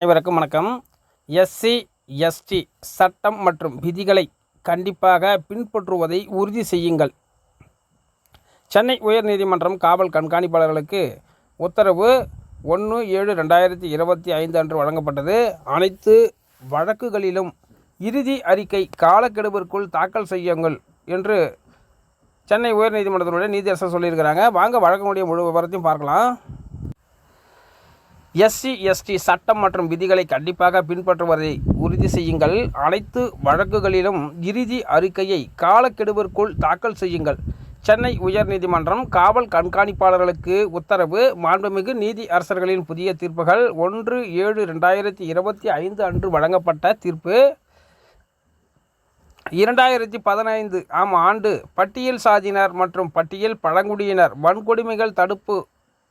அனைவருக்கும் வணக்கம். SC ST சட்டம் மற்றும் விதிகளை கண்டிப்பாக பின்பற்றுவதை உறுதி செய்யுங்கள். சென்னை உயர்நீதிமன்றம் காவல் கண்காணிப்பாளர்களுக்கு உத்தரவு 1/7/2025 அன்று வழங்கப்பட்டது. அனைத்து வழக்குகளிலும் இறுதி அறிக்கை காலக்கெடுவிற்குள் தாக்கல் செய்யுங்கள் என்று சென்னை உயர்நீதிமன்றத்தினுடைய நீதியரசர் சொல்லியிருக்கிறாங்க. வாங்க வழக்கினுடைய முழு விவரத்தையும் பார்க்கலாம். எஸ்சி எஸ்டி சட்டம் மற்றும் விதிகளை கண்டிப்பாக பின்பற்றுவதை உறுதி செய்யுங்கள். அனைத்து வழக்குகளிலும் இறுதி அறிக்கையை காலக்கெடுவிற்குள் தாக்கல் செய்யுங்கள். சென்னை உயர்நீதிமன்றம் காவல் கண்காணிப்பாளர்களுக்கு உத்தரவு. மாண்புமிகு நீதி அரசர்களின் புதிய தீர்ப்புகள் 1/7/2025 அன்று வழங்கப்பட்ட தீர்ப்பு. 2015 ஆண்டு பட்டியல் சாதியினர் மற்றும் பட்டியல் பழங்குடியினர் வன்கொடுமைகள் தடுப்பு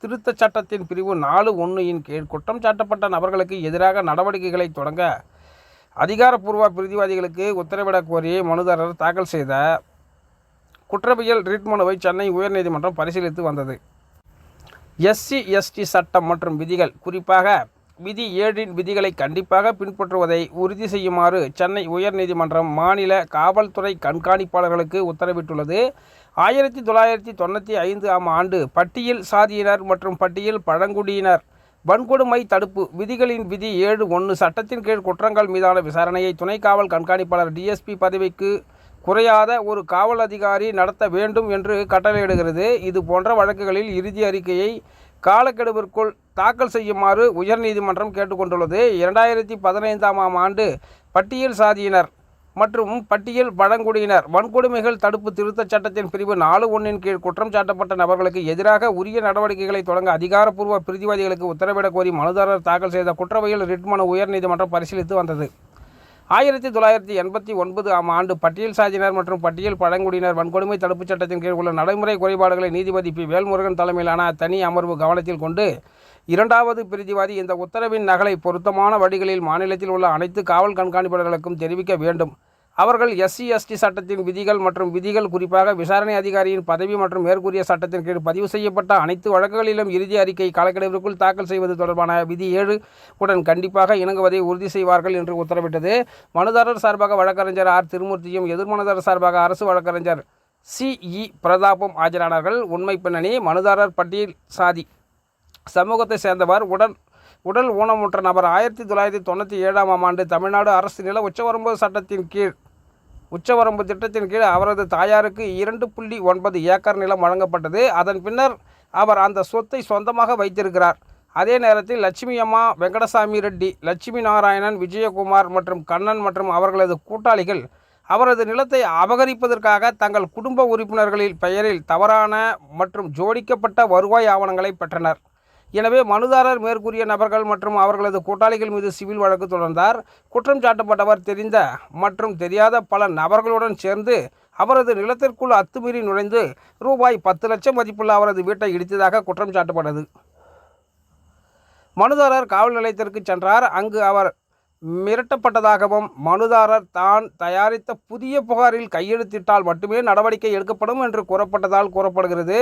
திருத்தச் சட்டத்தின் பிரிவு 4(1) கீழ் குற்றம் சாட்டப்பட்ட நபர்களுக்கு எதிராக நடவடிக்கைகளை தொடங்க அதிகாரப்பூர்வ பிரதிவாதிகளுக்கு உத்தரவிடக் கோரி மனுதாரர் தாக்கல் செய்த குற்றவியல் ரிட் மனுவை சென்னை உயர்நீதிமன்றம் பரிசீலித்து வந்தது. எஸ்சி எஸ்டி சட்டம் மற்றும் விதிகள், குறிப்பாக விதி 7 விதிகளை கண்டிப்பாக பின்பற்றுவதை உறுதி செய்யுமாறு சென்னை உயர்நீதிமன்றம் மாநில காவல்துறை கண்காணிப்பாளர்களுக்கு உத்தரவிட்டுள்ளது. 1995 ஆண்டு பட்டியல் சாதியினர் மற்றும் பட்டியல் பழங்குடியினர் வன்கொடுமை தடுப்பு விதிகளின் விதி 7(1) சட்டத்தின் கீழ் குற்றங்கள் மீதான விசாரணையை துணை காவல் கண்காணிப்பாளர் டிஎஸ்பி பதவிக்கு குறையாத ஒரு காவல் அதிகாரி நடத்த வேண்டும் என்று கட்டளையிடுகிறது. இது போன்ற வழக்குகளில் இறுதி அறிக்கையை காலக்கெடுவிற்குள் தாக்கல் செய்யுமாறு உயர்நீதிமன்றம் கேட்டுக்கொண்டுள்ளது. 2015 ஆண்டு பட்டியல் சாதியினர் மற்றும் பட்டியல் பழங்குடியினர் வன்கொடுமைகள் தடுப்பு திருத்தச் சட்டத்தின் பிரிவு 4(1) கீழ் குற்றம் சாட்டப்பட்ட நபர்களுக்கு எதிராக உரிய நடவடிக்கைகளை தொடங்க அதிகாரப்பூர்வ பிரதிவாதிகளுக்கு உத்தரவிடக் கோரி மனுதாரர் தாக்கல் செய்த குற்றவியல் ரிட் மனு உயர்நீதிமன்றம் பரிசீலித்து வந்தது. 1989 ஆண்டு பட்டியல் சாதியினர் மற்றும் பட்டியல் பழங்குடியினர் வன்கொடுமை தடுப்புச் சட்டத்தின் கீழ் உள்ள நடைமுறை குறைபாடுகளை நீதிபதி பி. வேல்முருகன் தலைமையிலான தனி அமர்வு கவனத்தில் கொண்டு 2வது பிரதிவாதி இந்த உத்தரவின் நகலை பொருத்தமான வழிகளில் மாநிலத்தில் உள்ள அனைத்து காவல் கண்காணிப்பாளர்களுக்கும் தெரிவிக்க வேண்டும். அவர்கள் எஸ்சி எஸ்டி சட்டத்தின் விதிகள் மற்றும் விதிகள், குறிப்பாக விசாரணை அதிகாரியின் பதவி மற்றும் மேற்கூறிய சட்டத்தின் கீழ் பதிவு செய்யப்பட்ட அனைத்து வழக்குகளிலும் இறுதி அறிக்கை காலக்கெடுவிற்குள் தாக்கல் செய்வது தொடர்பான விதி 7 உடன் கண்டிப்பாக இணங்குவதை உறுதி செய்வார்கள் என்று உத்தரவிட்டது. மனுதாரர் சார்பாக வழக்கறிஞர் ஆர். திருமூர்த்தியும் எதிர் மனுதாரர் சார்பாக அரசு வழக்கறிஞர் சி. பிரதாப்பும் ஆஜரானார்கள். உண்மை பின்னணி: மனுதாரர் பட்டியல் சாதி சமூகத்தை சேர்ந்தவர், உடல் ஊனமுற்ற நபர். 1997 ஆண்டு தமிழ்நாடு அரசு நில உச்சவரம்பு திட்டத்தின் கீழ் அவரது தாயாருக்கு 2.9 ஏக்கர் நிலம் வழங்கப்பட்டது. அதன் பின்னர் அவர் அந்த சொத்தை சொந்தமாக வைத்திருக்கிறார். அதே நேரத்தில் லட்சுமி அம்மா, வெங்கடசாமி ரெட்டி, லட்சுமி நாராயணன், விஜயகுமார் மற்றும் கண்ணன் மற்றும் அவர்களது கூட்டாளிகள் அவரது நிலத்தை அபகரிப்பதற்காக தங்கள் குடும்ப உறுப்பினர்களின் பெயரில் தவறான மற்றும் ஜோடிக்கப்பட்ட வருவாய் ஆவணங்களை பெற்றனர். எனவே மனுதாரர் மேற்கூறிய நபர்கள் மற்றும் அவர்களது கூட்டாளிகள் மீது சிவில் வழக்கு தொடர்ந்தார். குற்றம் சாட்டப்பட்டவர் தெரிந்த மற்றும் தெரியாத பல நபர்களுடன் சேர்ந்து அவரது நிலத்திற்குள் அத்துமீறி நுழைந்து ரூபாய் 10 லட்சம் மதிப்புள்ள அவரது வீட்டை இடித்ததாக குற்றம் சாட்டப்பட்டது. மனுதாரர் காவல் நிலையத்திற்கு சென்றார். அங்கு அவர் மிரட்டப்பட்டதாகவும் மனுதாரர் தான் தயாரித்த புதிய புகாரில் கையெழுத்திட்டால் மட்டுமே நடவடிக்கை எடுக்கப்படும் என்று கூறப்பட்டதால் கூறப்படுகிறது.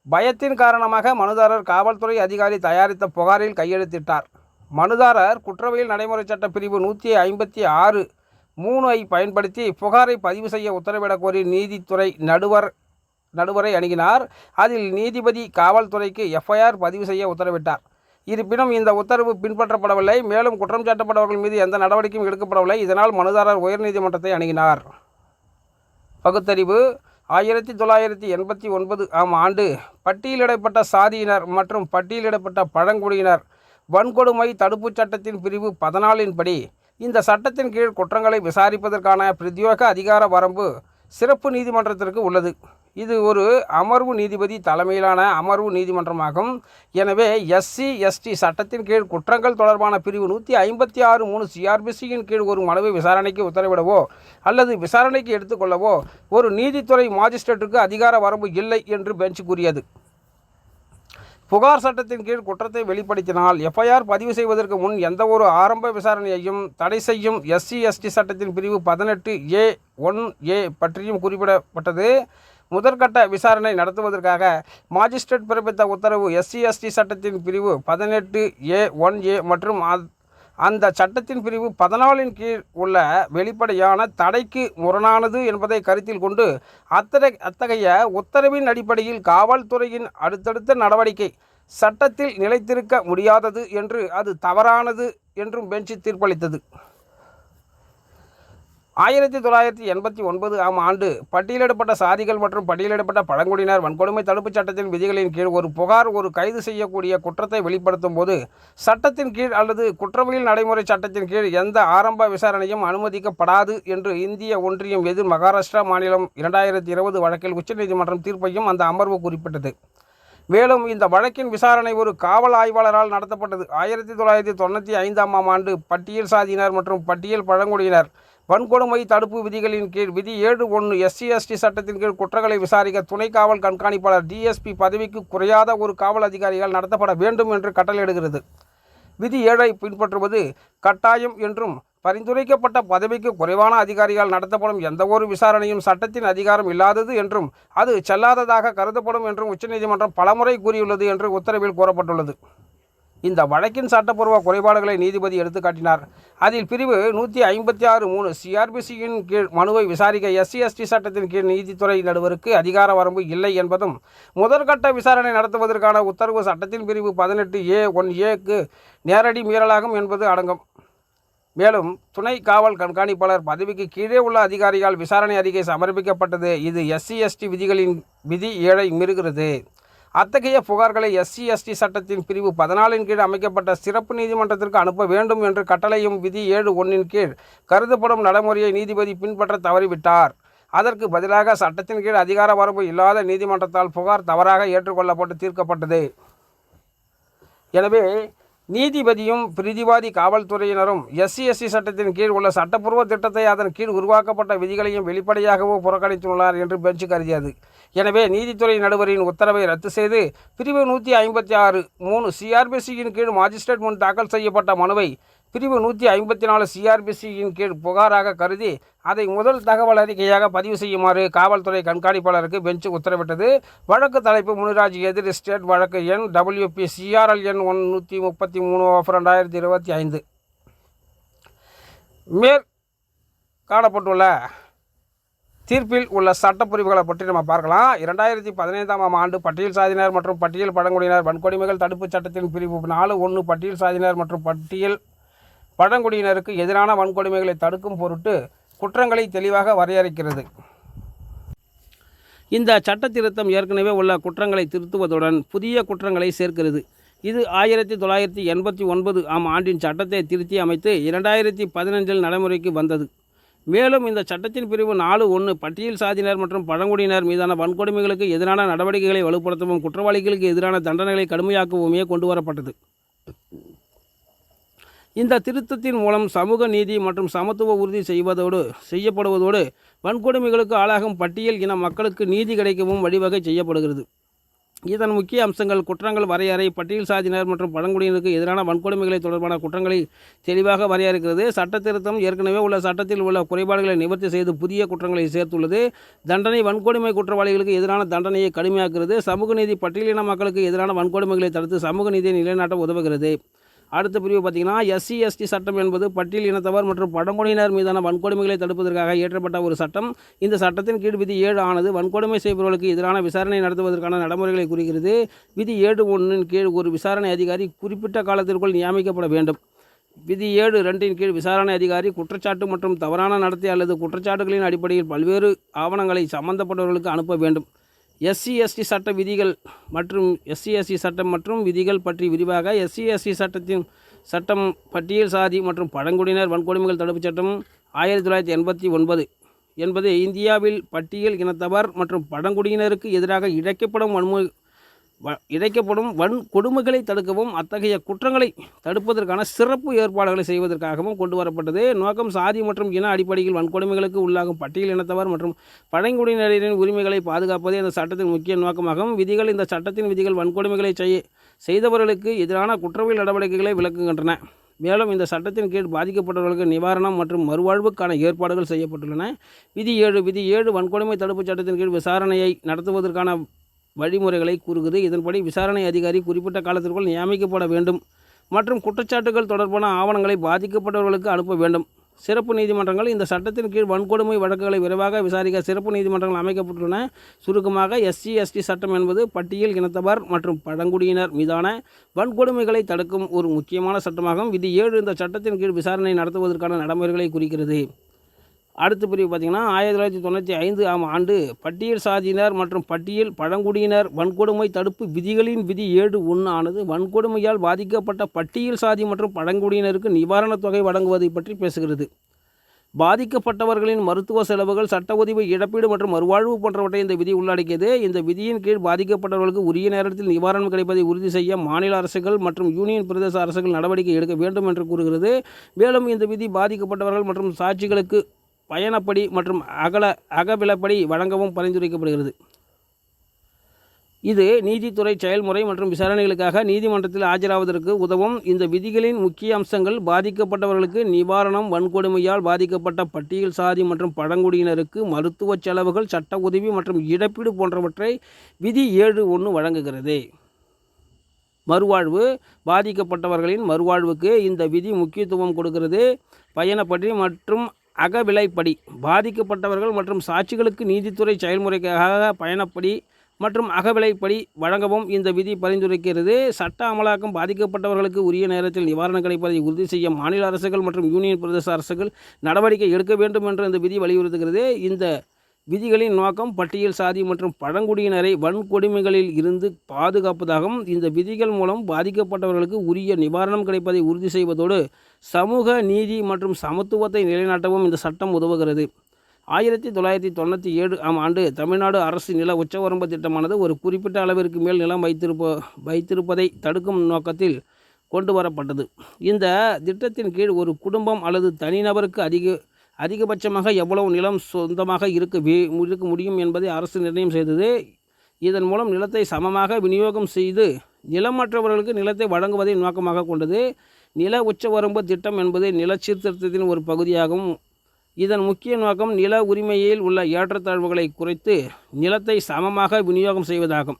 பயத்தின் காரணமாக மனுதாரர் காவல்துறை அதிகாரி தயாரித்த புகாரில் கையெழுத்திட்டார். மனுதாரர் குற்றவியல் நடைமுறை சட்ட பிரிவு 156(3) பயன்படுத்தி புகாரை பதிவு செய்ய உத்தரவிடக் கோரி நீதித்துறை நடுவரை அணுகினார். அதில் நீதிபதி காவல்துறைக்கு எஃப்ஐஆர் பதிவு செய்ய உத்தரவிட்டார். இருப்பினும் இந்த உத்தரவு பின்பற்றப்படவில்லை. மேலும் குற்றம் சாட்டப்பட்டவர்கள் மீது எந்த நடவடிக்கையும் எடுக்கப்படவில்லை. இதனால் மனுதாரர் உயர்நீதிமன்றத்தை அணுகினார். பகுத்தறிவு: 1989 ஆண்டு பட்டியலிடப்பட்ட சாதியினர் மற்றும் பட்டியலிடப்பட்ட பழங்குடியினர் வன்கொடுமை தடுப்புச் சட்டத்தின் பிரிவு 14 படி இந்த சட்டத்தின் கீழ் குற்றங்களை விசாரிப்பதற்கான பிரத்யேக அதிகார வரம்பு சிறப்பு நீதிமன்றத்திற்கு உள்ளது. இது ஒரு அமர்வு நீதிபதி தலைமையிலான அமர்வு நீதிமன்றமாகும். எனவே எஸ்சி எஸ்டி சட்டத்தின் கீழ் குற்றங்கள் தொடர்பான பிரிவு 156(3) சிஆர்பிசியின் கீழ் ஒரு மனுவை விசாரணைக்கு உத்தரவிடவோ அல்லது விசாரணைக்கு எடுத்துக்கொள்ளவோ ஒரு நீதித்துறை மாஜிஸ்ட்ரேட்டுக்கு அதிகார வரம்பு இல்லை என்று பெஞ்ச் கூறியது. புகார் சட்டத்தின் கீழ் குற்றத்தை வெளிப்படுத்தினால் எஃப்ஐஆர் பதிவு செய்வதற்கு முன் எந்தவொரு ஆரம்ப விசாரணையையும் தடை செய்யும் எஸ்சி எஸ்டி சட்டத்தின் பிரிவு 18(a)(1)(a) பற்றியும் குறிப்பிடப்பட்டது. முதற்கட்ட விசாரணை நடத்துவதற்காக மாஜிஸ்ட்ரேட் பிறப்பித்த உத்தரவு எஸ்சி எஸ்டி சட்டத்தின் பிரிவு 18(a)(1)(a) மற்றும் அந்த சட்டத்தின் பிரிவு 14 கீழ் உள்ள வெளிப்படையான தடைக்கு முரணானது என்பதை கருத்தில் கொண்டு அத்தகைய உத்தரவின் அடிப்படையில் காவல்துறையின் அடுத்தடுத்த நடவடிக்கை சட்டத்தில் நிலைத்திருக்க முடியாதது என்று அது தவறானது என்றும் பெஞ்ச் தீர்ப்பளித்தது. 1989 ஆம் ஆண்டு பட்டியலிடப்பட்ட சாதிகள் மற்றும் பட்டியலிடப்பட்ட பழங்குடியினர் வன்கொடுமை தடுப்புச் சட்டத்தின் விதிகளின் கீழ் ஒரு புகார் ஒரு கைது செய்யக்கூடிய குற்றத்தை வெளிப்படுத்தும் போது சட்டத்தின் கீழ் அல்லது குற்றவியல் நடைமுறை சட்டத்தின் கீழ் எந்த ஆரம்ப விசாரணையும் அனுமதிக்கப்படாது என்று இந்திய ஒன்றியம் எதிர் மகாராஷ்டிரா மாநிலம் 2020 வழக்கில் உச்சநீதிமன்றம் தீர்ப்பையும் அந்த அமர்வு குறிப்பிட்டது. மேலும் இந்த வழக்கின் விசாரணை ஒரு காவல் ஆய்வாளரால் நடத்தப்பட்டது. 1995 ஆம் ஆண்டு பட்டியல் சாதியினர் மற்றும் பட்டியல் பழங்குடியினர் வன்கொடுமை தடுப்பு விதிகளின் கீழ் விதி 7(1) SC/ST சட்டத்தின் கீழ் குற்றங்களை விசாரிக்க துணை காவல் கண்காணிப்பாளர் DSP பதவிக்கு குறையாத ஒரு காவல் அதிகாரிகள் நடத்தப்பட வேண்டும் என்று கட்டளையிடுகிறது. விதி 7ஐ பின்பற்றுவது கட்டாயம் என்றும் பரிந்துரைக்கப்பட்ட பதவிக்கு குறைவான அதிகாரிகள் நடத்தப்படும் எந்தவொரு விசாரணையும் சட்டத்தின் அதிகாரம் இல்லாதது என்றும் அது செல்லாததாக கருதப்படும் என்றும் உச்சநீதிமன்றம் பலமுறை கூறியுள்ளது என்று உத்தரவில் கூறப்பட்டுள்ளது. இந்த வழக்கின் சட்டப்பூர்வ குறைபாடுகளை நீதிபதி எடுத்துக்காட்டினார். அதில் பிரிவு 156(3) CRPCயின் கீழ் மனுவை விசாரிக்க SC/ST சட்டத்தின் கீழ் நீதித்துறை நடுவருக்கு அதிகார வரம்பு இல்லை என்பதும் முதற்கட்ட விசாரணை நடத்துவதற்கான உத்தரவு சட்டத்தின் பிரிவு 18(a)(1)(a)க்கு நேரடி மீறலாகும் என்பது அடங்கும். மேலும் துணை காவல் கண்காணிப்பாளர் பதவிக்கு கீழே உள்ள அதிகாரியால் விசாரணை அறிக்கை சமர்ப்பிக்கப்பட்டது. இது SC/ST விதிகளின் விதி 7ஐ மீறுகிறது. அத்தகைய புகார்களை SC/ST சட்டத்தின் பிரிவு 14 கீழ் அமைக்கப்பட்ட சிறப்பு நீதிமன்றத்திற்கு அனுப்ப வேண்டும் என்று கட்டளையும் விதி 7(1) கீழ் கருதப்படும் நடைமுறையை நீதிபதி பின்பற்ற தவறிவிட்டார். அதற்கு பதிலாக சட்டத்தின் கீழ் அதிகார வரம்பு இல்லாத நீதிமன்றத்தால் புகார் தவறாக ஏற்றுக்கொள்ளப்பட்டு தீர்க்கப்பட்டது. எனவே நீதிபதியும் பிரதிவாதி காவல்துறையினரும் SC/ST சட்டத்தின் கீழ் உள்ள சட்டப்பூர்வ திட்டத்தை அதன் கீழ் உருவாக்கப்பட்ட விதிகளையும் வெளிப்படையாகவோ புறக்கணித்துள்ளார் என்று பெஞ்ச் கருதியது. எனவே நீதித்துறை நடுவரின் உத்தரவை ரத்து செய்து பிரிவு 156(3) CRPCயின் கீழ் மாஜிஸ்ட்ரேட் முன் தாக்கல் செய்யப்பட்ட மனுவை பிரிவு 154 CRPCயின் கீழ் புகாராக கருதி அதை முதல் தகவல் அறிக்கையாக பதிவு செய்யுமாறு காவல்துறை கண்காணிப்பாளருக்கு பெஞ்ச் உத்தரவிட்டது. வழக்கு தலைப்பு முனிராஜ் எதிர் ஸ்டேட் வழக்கு எண் WP CRL எண் 133/2025. மேற்காணப்பட்டுள்ள தீர்ப்பில் உள்ள சட்டப்பிரிவுகளை பற்றி நம்ம பார்க்கலாம். 2015ஆம் ஆண்டு பட்டியல் சாதியினர் மற்றும் பட்டியல் பழங்குடியினர் வன்கொடுமைகள் தடுப்புச் சட்டத்தின் பிரிவு 4(1) பட்டியல் சாதியினர் மற்றும் பட்டியல் பழங்குடியினருக்கு எதிரான வன்கொடுமைகளை தடுக்கும் பொருட்டு குற்றங்களை தெளிவாக வரையறுக்கிறது. இந்த சட்ட திருத்தம் ஏற்கனவே உள்ள குற்றங்களை திருத்துவதுடன் புதிய குற்றங்களை சேர்க்கிறது. இது 1989 ஆம் ஆண்டின் சட்டத்தை திருத்தி அமைத்து 2015இல் நடைமுறைக்கு வந்தது. மேலும் இந்த சட்டத்தின் பிரிவு 4(1) பட்டியல் சாதியினர் மற்றும் பழங்குடியினர் மீதான வன்கொடுமைகளுக்கு எதிரான நடவடிக்கைகளை வலுப்படுத்தவும் குற்றவாளிகளுக்கு எதிரான தண்டனைகளை கடுமையாக்கவுமே கொண்டுவரப்பட்டது. இந்த திருத்தத்தின் மூலம் சமூக நீதி மற்றும் சமத்துவ உறுதி செய்யப்படுவதோடு வன்கொடுமைகளுக்கு ஆளாகும் பட்டியல் இன மக்களுக்கு நீதி கிடைக்கவும் வழிவகை செய்யப்படுகிறது. இதன் முக்கிய அம்சங்கள் குற்றங்கள் வரையறை பட்டியல் சாதியினர் மற்றும் பழங்குடியினருக்கு எதிரான வன்கொடுமைகளை தொடர்பான குற்றங்களை தெளிவாக வரையறுக்கிறது. சட்ட திருத்தம் ஏற்கனவே உள்ள சட்டத்தில் உள்ள குறைபாடுகளை நிவர்த்தி செய்து புதிய குற்றங்களை சேர்த்துள்ளது. தண்டனை வன்கொடுமை குற்றவாளிகளுக்கு எதிரான தண்டனையை கடுமையாக்குகிறது. சமூக நீதி பட்டியலின மக்களுக்கு எதிரான வன்கொடுமைகளை தடுத்து சமூக நீதியை நிலைநாட்ட உதவுகிறது. அடுத்த பிரிவு பார்த்திங்கன்னா SC/ST சட்டம் என்பது பட்டியல் இனத்தவர் மற்றும் பழங்குடியினர் மீதான வன்கொடுமைகளை தடுப்பதற்காக இயற்றப்பட்ட ஒரு சட்டம். இந்த சட்டத்தின் கீழ் விதி 7 ஆனது வன்கொடுமை செய்பவர்களுக்கு எதிரான விசாரணை நடத்துவதற்கான நடைமுறைகளை குறிக்கிறது. விதி 7(1) கீழ் ஒரு விசாரணை அதிகாரி குறிப்பிட்ட காலத்திற்குள் நியமிக்கப்பட வேண்டும். விதி 7(2) கீழ் விசாரணை அதிகாரி குற்றச்சாட்டு மற்றும் தவறான நடத்தை அல்லது குற்றச்சாட்டுகளின் அடிப்படையில் பல்வேறு ஆவணங்களை சம்பந்தப்பட்டவர்களுக்கு அனுப்ப வேண்டும். SC/ST சட்ட விதிகள் மற்றும் SC/ST சட்டம் மற்றும் விதிகள் பற்றி விரிவாக SC/ST சட்டம் பட்டியல் சாதி மற்றும் பழங்குடியினர் வன்கொடுமைகள் தடுப்புச் சட்டம் 1989 என்பது இந்தியாவில் பட்டியல் இனத்தவர் மற்றும் பழங்குடியினருக்கு எதிராக இழைக்கப்படும் வன்கொடுமைகளை தடுக்கவும் அத்தகைய குற்றங்களை தடுப்பதற்கான சிறப்பு ஏற்பாடுகளை செய்வதற்காகவும் கொண்டு வரப்பட்டது. நோக்கம் சாதி மற்றும் இன அடிப்படையில் வன்கொடுமைகளுக்கு உள்ளாகும் பட்டியல் இனத்தவர் மற்றும் பழங்குடியினரின் உரிமைகளை பாதுகாப்பதே இந்த சட்டத்தின் முக்கிய நோக்கமாகும். விதிகள் இந்த சட்டத்தின் விதிகள் வன்கொடுமைகளை செய்தவர்களுக்கு எதிரான குற்றவியல் நடவடிக்கைகளை விளக்குகின்றன. மேலும் இந்த சட்டத்தின் கீழ் பாதிக்கப்பட்டவர்களுக்கு நிவாரணம் மற்றும் மறுவாழ்வுக்கான ஏற்பாடுகள் செய்யப்பட்டுள்ளன. விதி 7 வன்கொடுமை தடுப்புச் சட்டத்தின் கீழ் விசாரணையை நடத்துவதற்கான வழிமுறைகளை கூறுகிறது. இதன்படி விசாரணை அதிகாரி குறிப்பிட்ட காலத்திற்குள் நியமிக்கப்பட வேண்டும் மற்றும் குற்றச்சாட்டுகள் தொடர்பான ஆவணங்களை பாதிக்கப்பட்டவர்களுக்கு அனுப்ப வேண்டும். சிறப்பு நீதிமன்றங்கள் இந்த சட்டத்தின் கீழ் வன்கொடுமை வழக்குகளை விரைவாக விசாரிக்க சிறப்பு நீதிமன்றங்கள் அமைக்கப்பட்டுள்ளன. சுருக்கமாக, SC/ST சட்டம் என்பது பட்டியல் இனத்தவர் மற்றும் பழங்குடியினர் மீதான வன்கொடுமைகளை தடுக்கும் ஒரு முக்கியமான சட்டமாகும். விதி 7 இந்த சட்டத்தின் கீழ் விசாரணை நடத்துவதற்கான நடைமுறைகளை குறிக்கிறது. அடுத்த பிரிவு பார்த்திங்கன்னா 1995 ஆம் ஆண்டு பட்டியல் சாதியினர் மற்றும் பட்டியல் பழங்குடியினர் வன்கொடுமை தடுப்பு விதிகளின் விதி 7(1) ஆனது வன்கொடுமையால் பாதிக்கப்பட்ட பட்டியல் சாதி மற்றும் பழங்குடியினருக்கு நிவாரணத் தொகை வழங்குவதை பற்றி பேசுகிறது. பாதிக்கப்பட்டவர்களின் மருத்துவ செலவுகள், சட்ட உதவி, இழப்பீடு மற்றும் மறுவாழ்வு போன்றவற்றை இந்த விதி உள்ளடக்கியது. இந்த விதியின் கீழ் பாதிக்கப்பட்டவர்களுக்கு உரிய நேரத்தில் நிவாரணம் கிடைப்பதை உறுதி செய்ய மாநில அரசுகள் மற்றும் யூனியன் பிரதேச அரசுகள் நடவடிக்கை எடுக்க வேண்டும் என்று கூறுகிறது. மேலும் இந்த விதி பாதிக்கப்பட்டவர்கள் மற்றும் சாட்சிகளுக்கு பயணப்படி மற்றும் அகவிலப்படி வழங்கவும் பரிந்துரைக்கப்படுகிறது. இது நீதித்துறை செயல்முறை மற்றும் விசாரணைகளுக்காக நீதிமன்றத்தில் ஆஜராவதற்கு உதவும். இந்த விதிகளின் முக்கிய அம்சங்கள்: பாதிக்கப்பட்டவர்களுக்கு நிவாரணம், வன்கொடுமையால் பாதிக்கப்பட்ட பட்டியல் சாதி மற்றும் பழங்குடியினருக்கு மருத்துவ செலவுகள், சட்ட உதவி மற்றும் இழப்பீடு போன்றவற்றை விதி 7(1) வழங்குகிறது. மறுவாழ்வு: பாதிக்கப்பட்டவர்களின் மறுவாழ்வுக்கு இந்த விதி முக்கியத்துவம் கொடுக்கிறது. பயணப்படி மற்றும் அகவிலைப்படி: பாதிக்கப்பட்டவர்கள் மற்றும் சாட்சிகளுக்கு நீதித்துறை செயல்முறைக்காக பயணப்படி மற்றும் அகவிலைப்படி வழங்கவும் இந்த விதி பரிந்துரைக்கிறது. சட்ட அமலாக்கம்: பாதிக்கப்பட்டவர்களுக்கு உரிய நேரத்தில் நிவாரணம் கிடைப்பதை உறுதி செய்ய மாநில அரசுகள் மற்றும் யூனியன் பிரதேச அரசுகள் நடவடிக்கை எடுக்க வேண்டும் என்று இந்த விதி வலியுறுத்துகிறது. இந்த விதிகளின் நோக்கம் பட்டியல் சாதி மற்றும் பழங்குடியினரை வன்கொடுமைகளில் இருந்து பாதுகாப்பதாகும். இந்த விதிகள் மூலம் பாதிக்கப்பட்டவர்களுக்கு உரிய நிவாரணம் கிடைப்பதை உறுதி செய்வதோடு சமூக நீதி மற்றும் சமத்துவத்தை நிலைநாட்டவும் இந்த சட்டம் உதவுகிறது. 1997 ஆம் ஆண்டு தமிழ்நாடு அரசு நில உச்சவரம்பு திட்டமானது ஒரு குறிப்பிட்ட அளவிற்கு மேல் நிலம் வைத்திருப்பதை தடுக்கும் நோக்கத்தில் கொண்டு வரப்பட்டது. இந்த திட்டத்தின் கீழ் ஒரு குடும்பம் அல்லது தனிநபருக்கு அதிகபட்சமாக எவ்வளவு நிலம் சொந்தமாக இருக்க முடியும் என்பதை அரசு நிர்ணயம் செய்தது. இதன் மூலம் நிலத்தை சமமாக விநியோகம் செய்து நிலமற்றவர்களுக்கு நிலத்தை வழங்குவதை நோக்கமாக கொண்டது. நில உச்சவரம்பு திட்டம் என்பது நில சீர்திருத்தத்தின் ஒரு பகுதியாகும். இதன் முக்கிய நோக்கம் நில உரிமையில் உள்ள ஏற்றத்தாழ்வுகளை குறைத்து நிலத்தை சமமாக விநியோகம் செய்வதாகும்.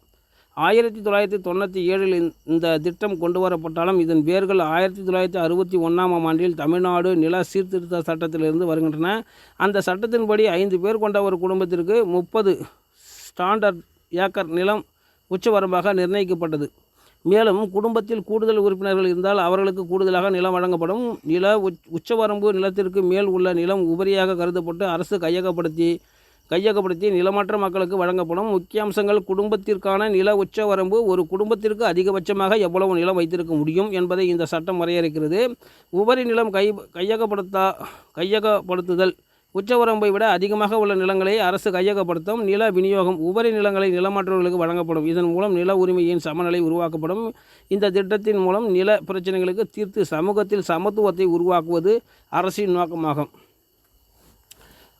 1997 இந்த திட்டம் கொண்டு வரப்பட்டாலும் இதன் வேர்கள் 1961 ஆம் ஆண்டில் தமிழ்நாடு நில சீர்திருத்த சட்டத்திலிருந்து வருகின்றன. அந்த சட்டத்தின்படி 5 பேர் கொண்ட ஒரு குடும்பத்திற்கு 30 ஸ்டாண்டர்ட் ஏக்கர் நிலம் உச்சவரம்பாக நிர்ணயிக்கப்பட்டது. மேலும் குடும்பத்தில் கூடுதல் உறுப்பினர்கள் இருந்தால் அவர்களுக்கு கூடுதலாக நிலம் வழங்கப்படும். நில உச்சவரம்பு நிலத்திற்கு மேல் உள்ள நிலம் உபரியாக கருதப்பட்டு அரசு கையகப்படுத்தி நிலமற்ற மக்களுக்கு வழங்கப்படும். முக்கிய அம்சங்கள்: குடும்பத்திற்கான நில உச்சவரம்பு: ஒரு குடும்பத்திற்கு அதிகபட்சமாக எவ்வளவு நிலம் வைத்திருக்க முடியும் என்பதை இந்த சட்டம் வரையறுக்கிறது. உபரி நிலம் கையகப்படுத்துதல்: உச்சவரம்பை விட அதிகமாக உள்ள நிலங்களை அரசு கையகப்படுத்தும். நில விநியோகம்: உபரி நிலங்களை நிலமற்றவர்களுக்கு வழங்கப்படும். இதன் மூலம் நில உரிமையின் சமநிலை உருவாக்கப்படும். இந்த திட்டத்தின் மூலம் நில பிரச்சனைகளுக்கு தீர்த்து சமூகத்தில் சமத்துவத்தை உருவாக்குவது அரசின் நோக்கமாகும்.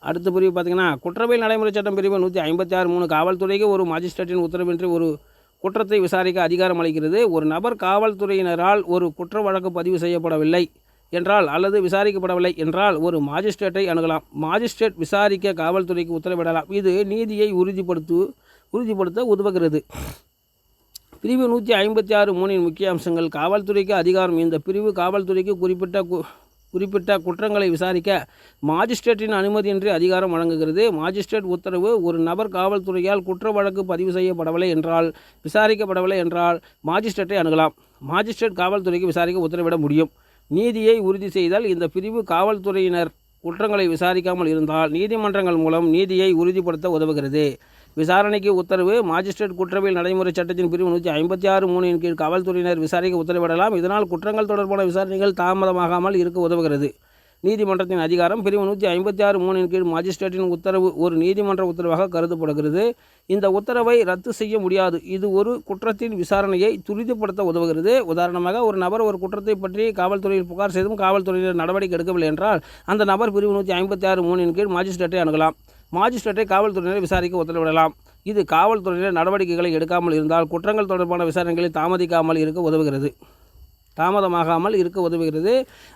அடுத்த பிரிவு பார்த்திங்கன்னா, குற்றவியல் நடைமுறை சட்டம் பிரிவு 156(3) காவல்துறைக்கு ஒரு மாஜிஸ்ட்ரேட்டின் உத்தரவின்றி ஒரு குற்றத்தை விசாரிக்க அதிகாரம் அளிக்கிறது. ஒரு நபர் காவல்துறையினரால் ஒரு குற்ற வழக்கு பதிவு செய்யப்படவில்லை என்றால் அல்லது விசாரிக்கப்படவில்லை என்றால் ஒரு மாஜிஸ்ட்ரேட்டை அணுகலாம். மாஜிஸ்ட்ரேட் விசாரிக்க காவல்துறைக்கு உத்தரவிடலாம். இது நீதியை உறுதிப்படுத்த உதவுகிறது. பிரிவு 156(3) முக்கிய அம்சங்கள்: காவல்துறைக்கு அதிகாரம். இந்த பிரிவு காவல்துறைக்கு குறிப்பிட்ட குற்றங்களை விசாரிக்க மாஜிஸ்ட்ரேட்டின் அனுமதியின்றி அதிகாரம் வழங்குகிறது. மாஜிஸ்ட்ரேட் உத்தரவு: ஒரு நபர் காவல்துறையால் குற்ற வழக்கு பதிவு செய்யப்படவில்லை என்றால் விசாரிக்கப்படவில்லை என்றால் மாஜிஸ்ட்ரேட்டை அணுகலாம். மாஜிஸ்ட்ரேட் காவல்துறைக்கு விசாரிக்க உத்தரவிட முடியும். நீதியை உறுதி செய்தல்: இந்த பிரிவு காவல்துறையினர் குற்றங்களை விசாரிக்காமல் இருந்தால் நீதிமன்றங்கள் மூலம் நீதியை உறுதிப்படுத்த உதவுகிறது. விசாரணைக்கு உத்தரவு: மாஜிஸ்ட்ரேட் குற்றவியல் நடைமுறை சட்டத்தின் பிரிவு 156(3) கீழ் காவல்துறையினர் விசாரிக்க உத்தரவிடலாம். இதனால் குற்றங்கள் தொடர்பான விசாரணைகள் தாமதமாகாமல் இருக்க உதவுகிறது. நீதிமன்றத்தின் அதிகாரம்: பிரிவு 156(3) கீழ் மாஜிஸ்ட்ரேட்டின் உத்தரவு ஒரு நீதிமன்ற உத்தரவாக கருதப்படுகிறது. இந்த உத்தரவை ரத்து செய்ய முடியாது. இது ஒரு குற்றத்தின் விசாரணையை துரிதப்படுத்த உதவுகிறது. உதாரணமாக, ஒரு நபர் ஒரு குற்றத்தை பற்றி காவல்துறையில் புகார் செய்தும் காவல்துறையினர் நடவடிக்கை எடுக்கவில்லை என்றால் அந்த நபர் பிரிவு 156(3) கீழ் மாஜிஸ்ட்ரேட்டை அணுகலாம். மாஜிஸ்ட்ரேட்டை காவல்துறையினர் விசாரிக்க உத்தரவிடலாம். இது காவல்துறையினர் நடவடிக்கைகளை எடுக்காமல் இருந்தால் குற்றங்கள் தொடர்பான விசாரணைகளை தாமதமாகாமல் இருக்க உதவுகிறது.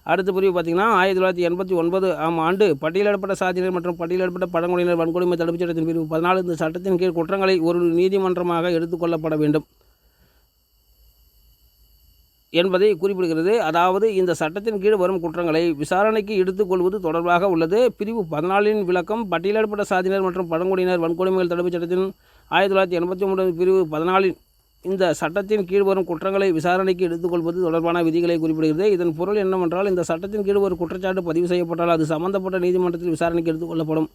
அடுத்த பிரிவு பார்த்திங்கன்னா, 1989 ஆம் ஆண்டு பட்டியலிடப்பட்ட சாதியினர் மற்றும் பட்டியலிடப்பட்ட பழங்குடியினர் வன்கொடுமை தடுப்புச் சட்டத்தின் பிரிவு 14 இந்த சட்டத்தின் கீழ் குற்றங்களை ஒரு நீதிமன்றமாக எடுத்துக்கொள்ளப்பட வேண்டும். என்பதை குறிப்பிடுகிறது. அதாவது இந்த சட்டத்தின் கீழ் வரும் குற்றங்களை விசாரணைக்கு எடுத்துக்கொள்வது தொடர்பாக உள்ளது. பிரிவு 14 விளக்கம் பட்டியலிடப்பட்ட சாதியினர் மற்றும் பழங்குடியினர் வன்கொடுமைகள் தடுப்புச் சட்டத்தின் 1989 பிரிவு 14 இந்த சட்டத்தின் கீழ் வரும் குற்றங்களை விசாரணைக்கு எடுத்துக்கொள்வது தொடர்பான விதிகளை குறிப்பிடுகிறது. இதன் பொருள் என்னவென்றால், இந்த சட்டத்தின் கீழ் ஒரு குற்றச்சாட்டு பதிவு செய்யப்பட்டால் அது சம்பந்தப்பட்ட நீதிமன்றத்தில் விசாரணைக்கு எடுத்துக்கொள்ளப்படும்.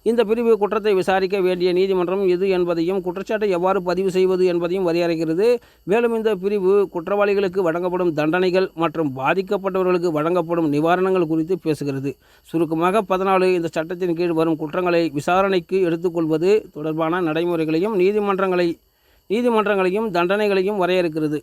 இந்த பிரிவு குற்றத்தை விசாரிக்க வேண்டிய நீதிமன்றம் எது என்பதையும் குற்றச்சாட்டை எவ்வாறு பதிவு செய்வது என்பதையும் வரையறுக்கிறது. மேலும் இந்த பிரிவு குற்றவாளிகளுக்கு வழங்கப்படும் தண்டனைகள் மற்றும் பாதிக்கப்பட்டவர்களுக்கு வழங்கப்படும் நிவாரணங்கள் குறித்து பேசுகிறது. சுருக்கமாக 14 இந்த சட்டத்தின் கீழ் வரும் குற்றங்களை விசாரணைக்கு எடுத்துக்கொள்வது தொடர்பான நடைமுறைகளையும் நீதிமன்றங்களையும் தண்டனைகளையும் வரையறுக்கிறது.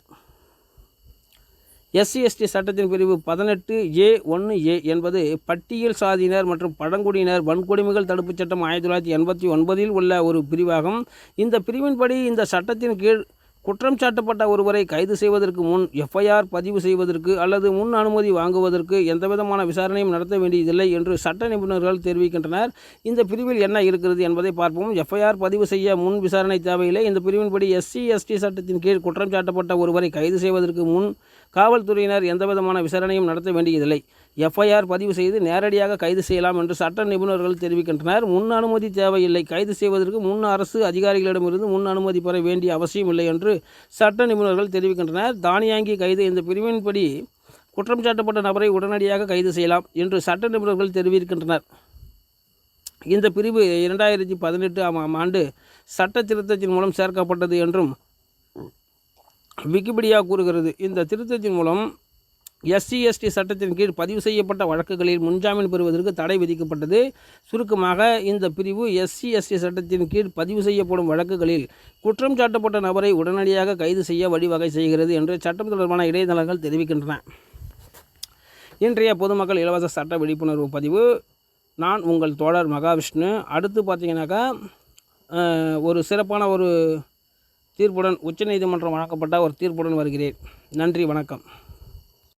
SC/ST சட்டத்தின் பிரிவு 18A(1)(a) என்பது பட்டியல் சாதியினர் மற்றும் பழங்குடியினர் வன்கொடுமைகள் தடுப்புச் சட்டம் 1989 உள்ள ஒரு பிரிவாகும். இந்த பிரிவின்படி இந்த சட்டத்தின் கீழ் குற்றம் சாட்டப்பட்ட ஒருவரை கைது செய்வதற்கு முன் FIR பதிவு செய்வதற்கு அல்லது முன் அனுமதி வாங்குவதற்கு எந்தவிதமான விசாரணையும் நடத்த வேண்டியதில்லை என்று சட்ட நிபுணர்கள் தெரிவிக்கின்றனர். இந்த பிரிவில் என்ன இருக்கிறது என்பதை பார்ப்போம். FIR பதிவு செய்ய முன் விசாரணை தேவையில்லை. இந்த பிரிவின்படி SC/ST சட்டத்தின் கீழ் குற்றம் சாட்டப்பட்ட ஒருவரை கைது செய்வதற்கு முன் காவல்துறையினர் எந்தவிதமான விசாரணையும் நடத்த வேண்டியதில்லை. FIR பதிவு செய்து நேரடியாக கைது செய்யலாம் என்று சட்ட நிபுணர்கள் தெரிவிக்கின்றனர். முன் அனுமதி தேவையில்லை. கைது செய்வதற்கு முன் அரசு அதிகாரிகளிடமிருந்து முன் அனுமதி பெற வேண்டிய அவசியம் இல்லை என்று சட்ட நிபுணர்கள் தெரிவிக்கின்றனர். தானியாங்கி கைது இந்த பிரிவின்படி குற்றம் சாட்டப்பட்ட நபரை உடனடியாக கைது செய்யலாம் என்று சட்ட நிபுணர்கள் தெரிவிக்கின்றனர். இந்த பிரிவு 2018 ஆண்டு சட்ட திருத்தத்தின் மூலம் சேர்க்கப்பட்டது என்றும் விக்கிபீடியா கூறுகிறது. இந்த திருத்தத்தின் மூலம் SC/ST சட்டத்தின் கீழ் பதிவு செய்யப்பட்ட வழக்குகளில் முன்ஜாமீன் பெறுவதற்கு தடை விதிக்கப்பட்டது. சுருக்கமாக இந்த பிரிவு SC/ST சட்டத்தின் கீழ் பதிவு செய்யப்படும் வழக்குகளில் குற்றம் சாட்டப்பட்ட நபரை உடனடியாக கைது செய்ய வழிவகை செய்கிறது என்று சட்டம் தொடர்பான இணையதளங்கள் தெரிவிக்கின்றன. இன்றைய பொதுமக்கள் இலவச சட்ட விழிப்புணர்வு பதிவு. நான் உங்கள் தோழர் மகாவிஷ்ணு. அடுத்து பார்த்தீங்கன்னாக்கா ஒரு சிறப்பான ஒரு தீர்ப்புடன் உச்சநீதிமன்றம் வழங்கப்பட்ட ஒரு தீர்ப்புடன் வருகிறேன். நன்றி, வணக்கம்.